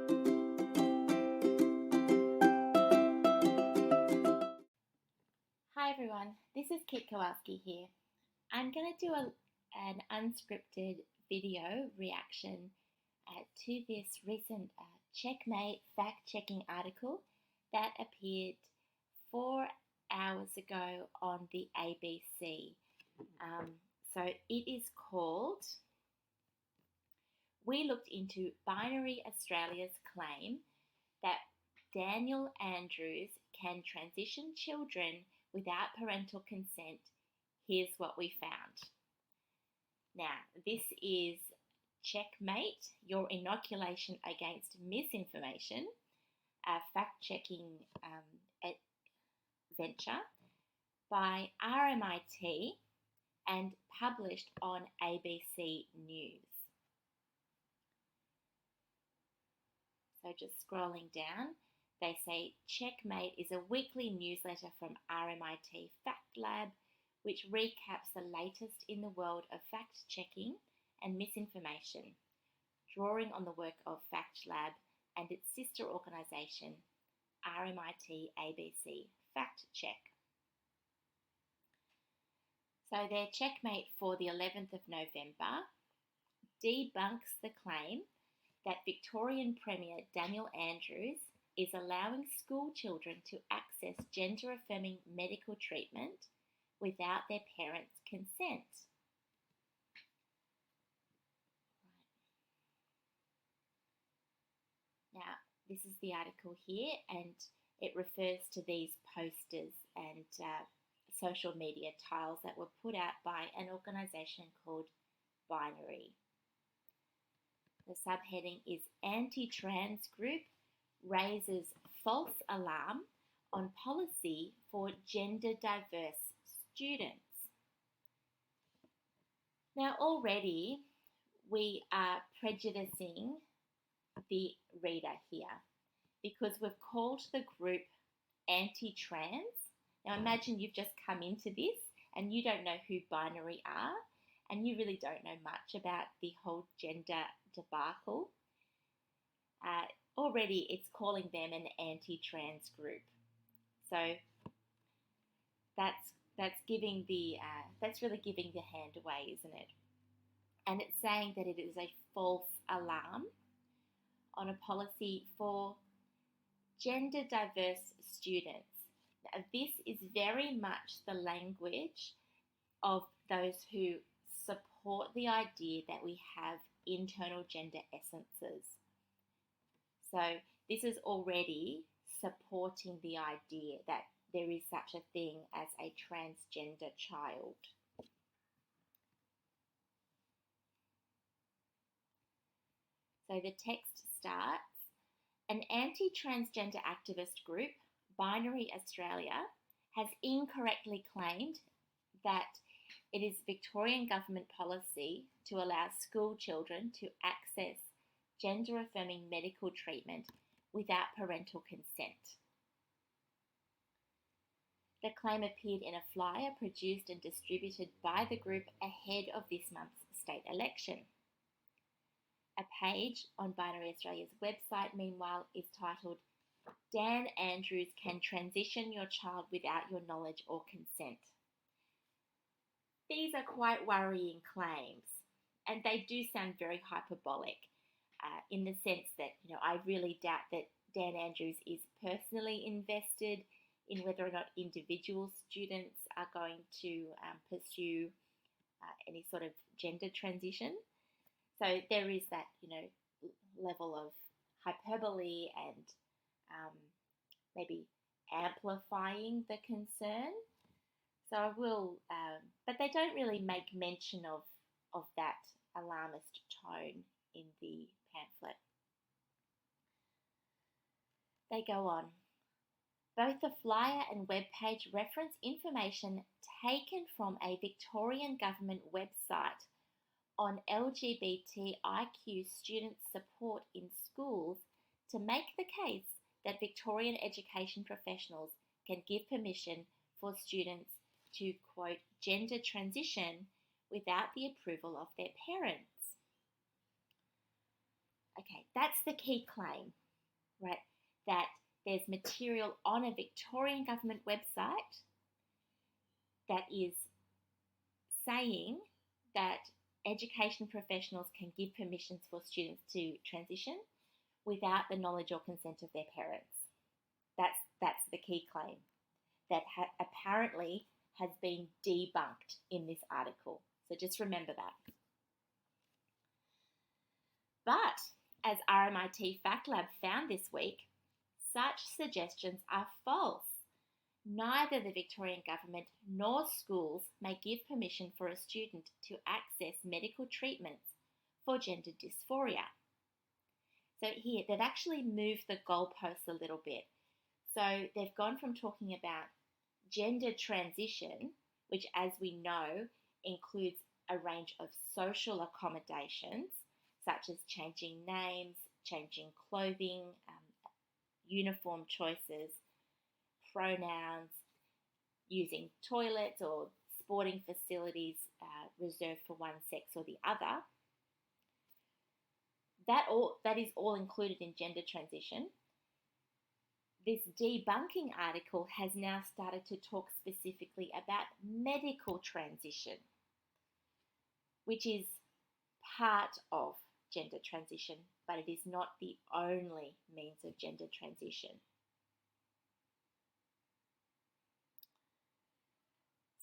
Hi everyone, this is Kowalski here. I'm going to do an unscripted video reaction to this recent CheckMate fact-checking article that appeared 4 hours ago on the ABC. So it is called, "We looked into Binary Australia's claim that Daniel Andrews can transition children without parental consent. Here's what we found." Now, this is CheckMate, your inoculation against misinformation, a fact-checking venture by RMIT and published on ABC News. So just scrolling down, they say CheckMate is a weekly newsletter from RMIT Fact Lab, which recaps the latest in the world of fact-checking and misinformation, drawing on the work of Fact Lab and its sister organisation, RMIT ABC Fact Check. So their CheckMate for the 11th of November debunks the claim that Victorian Premier Daniel Andrews is allowing school children to access gender-affirming medical treatment without their parents' consent. Now, this is the article here, and it refers to these posters and social media tiles that were put out by an organisation called Binary. The subheading is "Anti-Trans Group Raises False Alarm on Policy for Gender Diverse Students." Now already we are prejudicing the reader here because we've called the group anti-trans. Now imagine you've just come into this and you don't know who Binary are and you really don't know much about the whole gender debacle. Already it's calling them an anti-trans group. So that's giving that's really giving the hand away, isn't it? And it's saying that it is a false alarm on a policy for gender diverse students. Now, this is very much the language of those who support the idea that we have internal gender essences. So this is already supporting the idea that there is such a thing as a transgender child. So the text starts, "An anti-transgender activist group, Binary Australia, has incorrectly claimed that it is Victorian government policy to allow school children to access gender-affirming medical treatment without parental consent." The claim appeared in a flyer produced and distributed by the group ahead of this month's state election. A page on Binary Australia's website, meanwhile, is titled "Dan Andrews Can Transition Your Child Without Your Knowledge or Consent." These are quite worrying claims, and they do sound very hyperbolic in the sense that, I really doubt that Dan Andrews is personally invested in whether or not individual students are going to pursue any sort of gender transition. So there is that, level of hyperbole and maybe amplifying the concern. So I will, but they don't really make mention of that alarmist tone in the pamphlet. They go on. Both the flyer and webpage reference information taken from a Victorian government website on LGBTIQ student support in schools to make the case that Victorian education professionals can give permission for students to, quote, gender transition without the approval of their parents. Okay, that's the key claim, right? That there's material on a Victorian government website that is saying that education professionals can give permissions for students to transition without the knowledge or consent of their parents. That's the key claim that apparently has been debunked in this article. So just remember that. But as RMIT Fact Lab found this week, such suggestions are false. Neither the Victorian government nor schools may give permission for a student to access medical treatments for gender dysphoria. So here, they've actually moved the goalposts a little bit. So they've gone from talking about gender transition, which as we know includes a range of social accommodations, such as changing names, changing clothing, uniform choices, pronouns, using toilets or sporting facilities reserved for one sex or the other. That is all included in gender transition. This debunking article has now started to talk specifically about medical transition, which is part of gender transition, but it is not the only means of gender transition.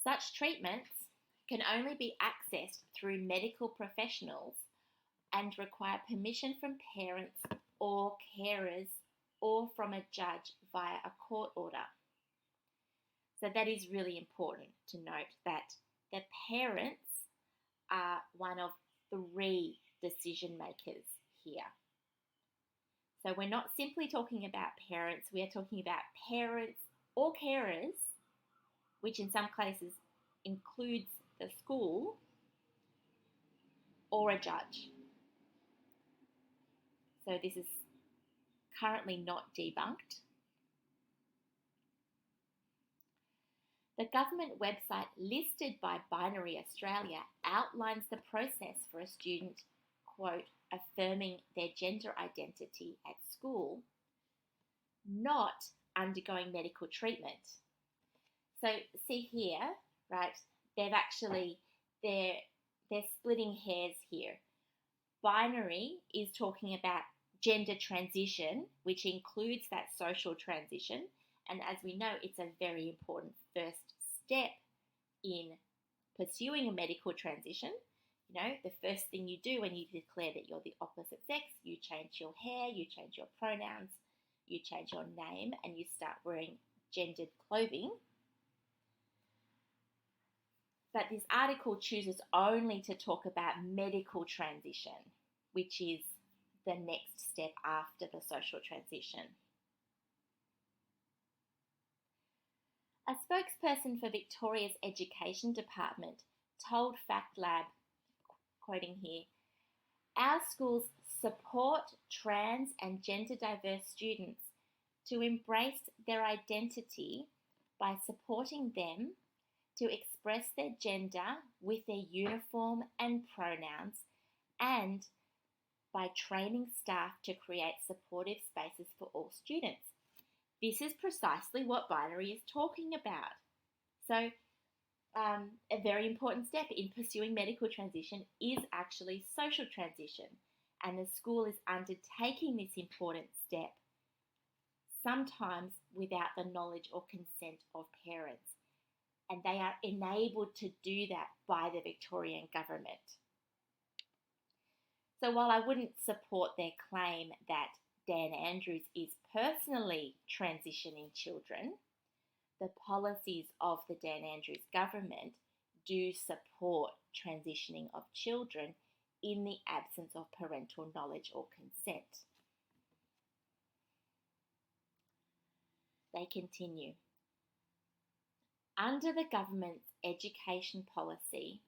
Such treatments can only be accessed through medical professionals and require permission from parents or carers or from a judge via a court order. So that is really important to note, that the parents are one of 3 decision makers here. So we're not simply talking about parents, we are talking about parents or carers, which in some cases includes the school, or a judge. So this is currently not debunked. The government website listed by Binary Australia outlines the process for a student, quote, affirming their gender identity at school, not undergoing medical treatment. So see here, right, they're splitting hairs here. Binary is talking about gender transition, which includes that social transition. And as we know, it's a very important first step in pursuing a medical transition. You know, the first thing you do when you declare that you're the opposite sex, you change your hair, you change your pronouns, you change your name, and you start wearing gendered clothing. But this article chooses only to talk about medical transition, which is the next step after the social transition. A spokesperson for Victoria's Education Department told Fact Lab, quoting here, "Our schools support trans and gender diverse students to embrace their identity by supporting them to express their gender with their uniform and pronouns, and by training staff to create supportive spaces for all students." This is precisely what Binary is talking about. So a very important step in pursuing medical transition is actually social transition, and the school is undertaking this important step, sometimes without the knowledge or consent of parents. And they are enabled to do that by the Victorian government. So while I wouldn't support their claim that Dan Andrews is personally transitioning children, the policies of the Dan Andrews government do support transitioning of children in the absence of parental knowledge or consent. They continue. Under the government's education policy,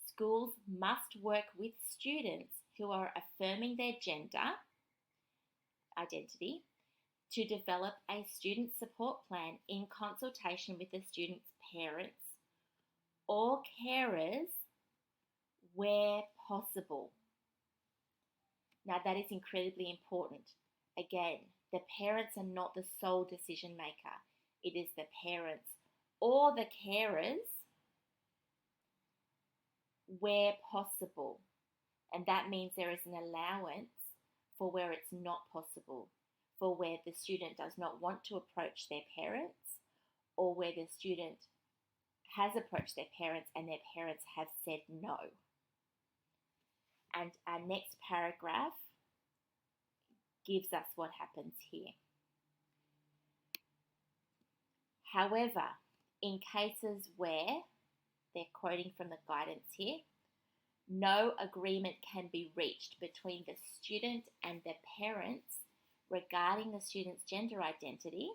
schools must work with students who are affirming their gender identity to develop a student support plan in consultation with the student's parents or carers where possible. Now, that is incredibly important. Again, the parents are not the sole decision maker. It is the parents or the carers where possible. And that means there is an allowance for where it's not possible, for where the student does not want to approach their parents, or where the student has approached their parents and their parents have said no. And our next paragraph gives us what happens here. However, in cases where, they're quoting from the guidance here, no agreement can be reached between the student and the parents regarding the student's gender identity,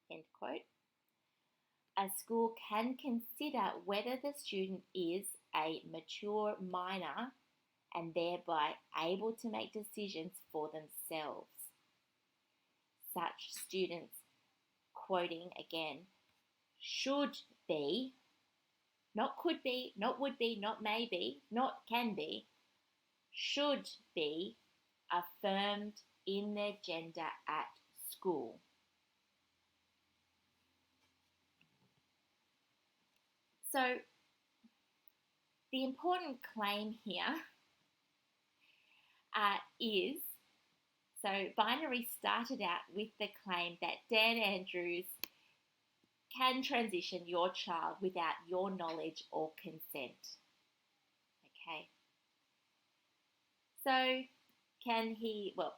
end quote, a school can consider whether the student is a mature minor and thereby able to make decisions for themselves. Such students, quoting again, should be, not could be, not would be, not maybe, not can be, should be affirmed in their gender at school. So the important claim here is, so Binary started out with the claim that Dan Andrews can transition your child without your knowledge or consent. Okay. So can he, well,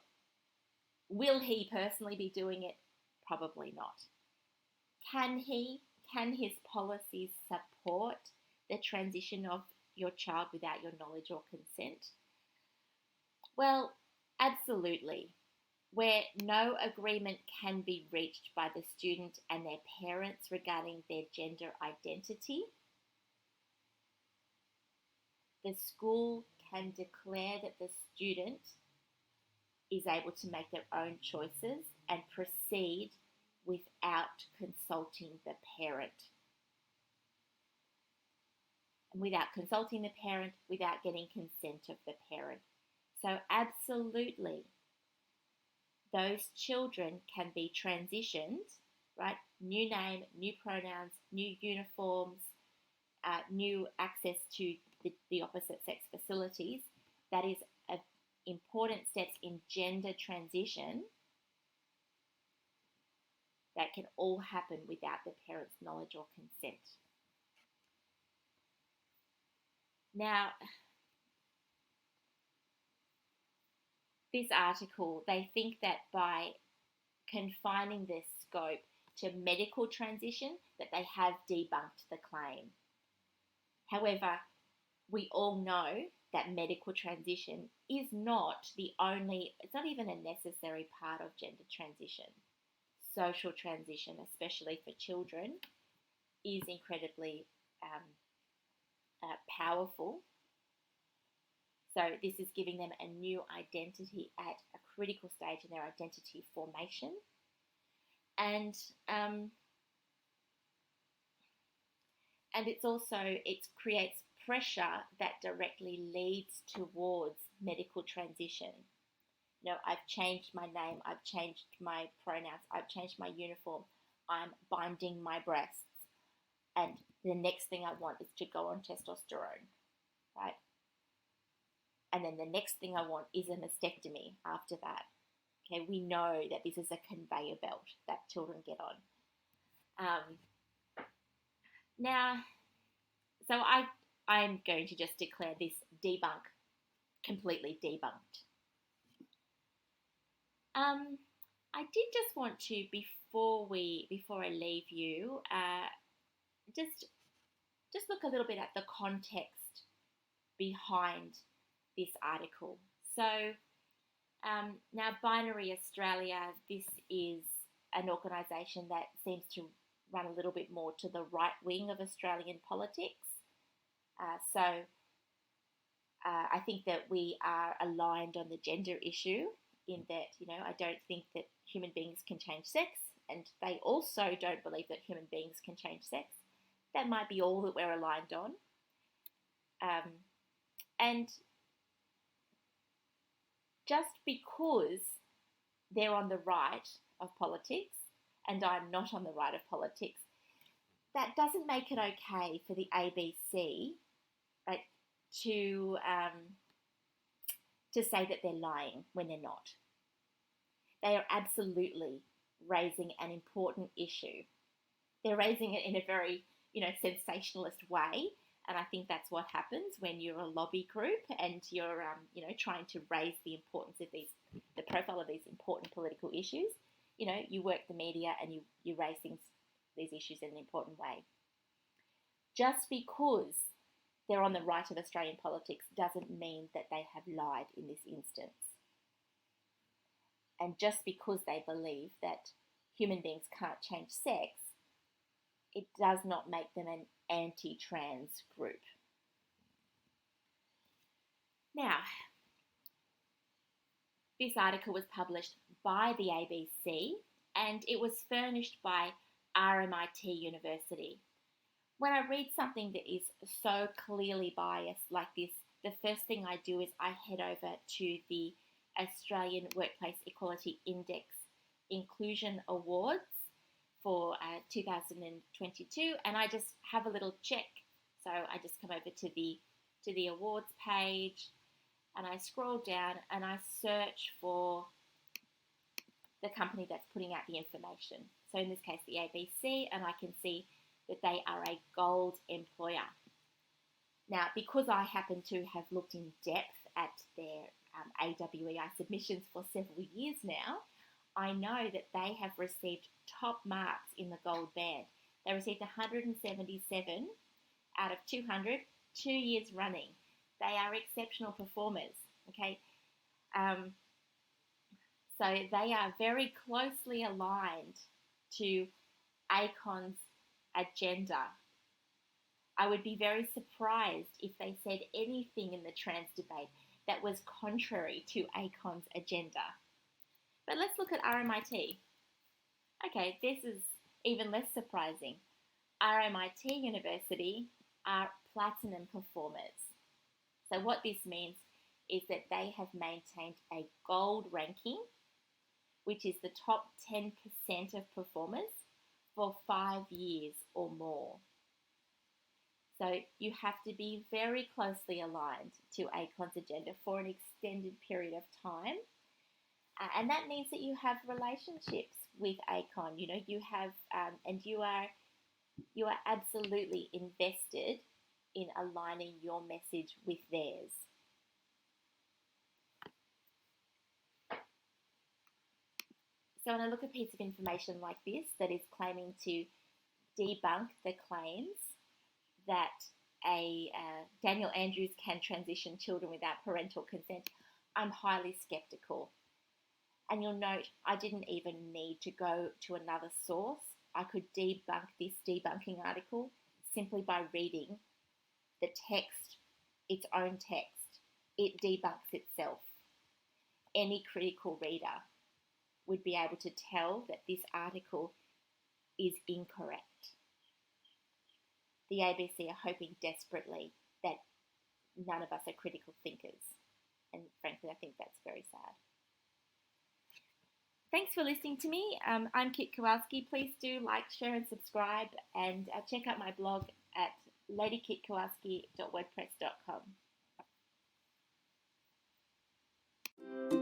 will he personally be doing it? Probably not. Can his policies support the transition of your child without your knowledge or consent? Well, absolutely. Where no agreement can be reached by the student and their parents regarding their gender identity, the school can declare that the student is able to make their own choices and proceed without consulting the parent. And without consulting the parent, without getting consent of the parent. So absolutely, those children can be transitioned, right? New name, new pronouns, new uniforms, new access to the opposite sex facilities. That is important steps in gender transition that can all happen without the parent's knowledge or consent. Now, this article, they think that by confining this scope to medical transition, that they have debunked the claim. However, we all know that medical transition is not the only, it's not even a necessary part of gender transition. Social transition, especially for children, is incredibly powerful. So this is giving them a new identity at a critical stage in their identity formation. And it's also, it creates pressure that directly leads towards medical transition. You know, I've changed my name, I've changed my pronouns, I've changed my uniform, I'm binding my breasts, and the next thing I want is to go on testosterone, right? And then the next thing I want is a mastectomy after that. Okay, we know that this is a conveyor belt that children get on. Now, so I'm going to just declare this debunk, completely debunked. I did just want to, before I leave you, just look a little bit at the context behind this article. So now Binary Australia, this is an organisation that seems to run a little bit more to the right wing of Australian politics. So I think that we are aligned on the gender issue, in that, you know, I don't think that human beings can change sex, and they also don't believe that human beings can change sex. That might be all that we're aligned on. And just because they're on the right of politics and I'm not on the right of politics, that doesn't make it okay for the ABC, right, to say that they're lying when they're not. They are absolutely raising an important issue. They're raising it in a very, sensationalist way, and I think that's what happens when you're a lobby group and you're, trying to raise the importance of the profile of these important political issues. You work the media and you raise these issues in an important way. Just because they're on the right of Australian politics doesn't mean that they have lied in this instance. And just because they believe that human beings can't change sex, it does not make them an anti-trans group. Now, this article was published by the ABC and it was furnished by RMIT University. When I read something that is so clearly biased like this, the first thing I do is I head over to the Australian Workplace Equality Index Inclusion Awards for 2022, and I just have a little check. So I just come over to the awards page and I scroll down and I search for the company that's putting out the information. So in this case, the ABC, and I can see that they are a gold employer. Now, because I happen to have looked in depth at their AWEI submissions for several years now, I know that they have received top marks in the gold band. They received 177 out of 200, 2 years running. They are exceptional performers, okay? So they are very closely aligned to ACON's agenda. I would be very surprised if they said anything in the trans debate that was contrary to ACON's agenda. But let's look at RMIT. Okay, this is even less surprising. RMIT University are platinum performers. So what this means is that they have maintained a gold ranking, which is the top 10% of performers, for 5 years or more. So you have to be very closely aligned to ACON's agenda for an extended period of time. And that means that you have relationships with ACON. You have, and you are absolutely invested in aligning your message with theirs. So when I look at a piece of information like this that is claiming to debunk the claims that Daniel Andrews can transition children without parental consent, I'm highly skeptical. And you'll note I didn't even need to go to another source. I could debunk this debunking article simply by reading the text, its own text. It debunks itself. Any critical reader would be able to tell that this article is incorrect. The ABC are hoping desperately that none of us are critical thinkers. And frankly, I think that's very sad. Thanks for listening to me. I'm Kit Kowalski. Please do like, share and subscribe, and check out my blog at ladykitkowalski.wordpress.com.